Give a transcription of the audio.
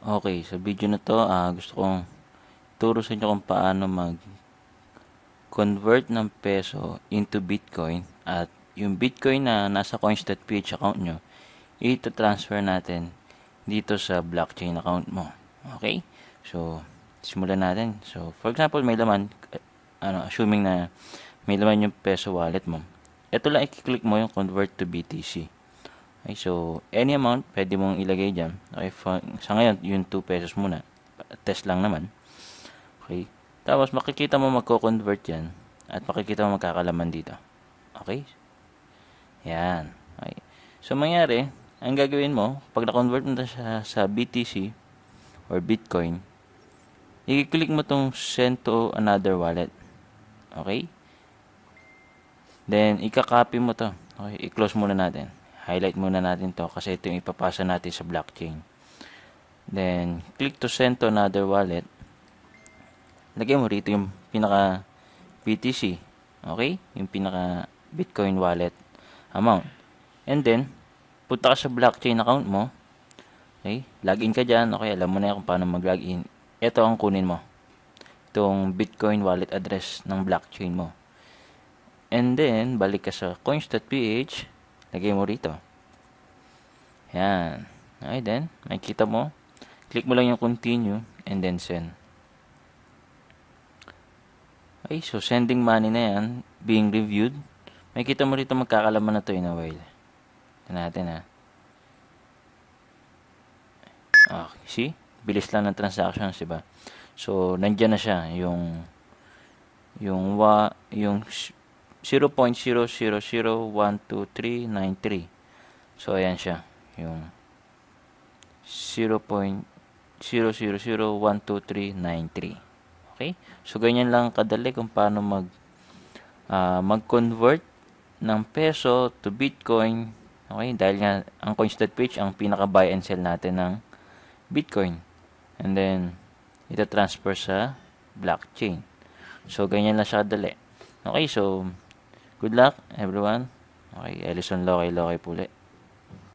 Okay, sa video na to, gusto kong turo sa inyo kung paano mag-convert ng peso into Bitcoin at yung Bitcoin na nasa coins.ph account nyo, ita-transfer natin dito sa blockchain account mo. Okay? So, simulan natin. So, for example, may laman, assuming na may laman yung peso wallet mo. Ito lang, i-click mo yung convert to BTC. Okay, so, any amount, pwede mong ilagay dyan. Okay, sa ngayon, yung 2 pesos muna. Test lang naman. Okay. Tapos, makikita mo magko-convert yan. At makikita mo magkakalaman dito. Okay? Yan. Okay. So, mangyari, ang gagawin mo, pag na-convert mo na siya sa BTC or Bitcoin, i-click mo tong send to another wallet. Okay? Then, ika-copy mo to. Okay, i-close muna natin. Highlight muna natin to kasi ito yung ipapasa natin sa blockchain. Then, click to send to another wallet. Lagay mo rito yung pinaka BTC. Okay? Yung pinaka Bitcoin wallet amount. And then, punta ka sa blockchain account mo. Okay? Login ka dyan. Okay, alam mo na kung paano mag-login. Ito ang kunin mo. Itong Bitcoin wallet address ng blockchain mo. And then, balik ka sa coins.ph. Lagay mo rito. Yan. Okay, then, makikita mo. Click mo lang yung continue and then send. Okay, so sending money na yan. Being reviewed. Makikita mo rito magkakalaman na to in a while. Ito natin ha. Okay, see? Bilis lang ng transactions, diba? So, nandyan na siya. Yung 0.000012393. So, ayan siya. Yung 0.000012393. Okay? So, ganyan lang kadali kung paano mag-convert ng peso to Bitcoin. Okay? Dahil nga, ang coins.ph ang pinaka-buy and sell natin ng Bitcoin. And then, ita-transfer sa blockchain. So, ganyan lang siya kadali. Okay, so, good luck, everyone. Okay, Ellison Lokay Lokay puli.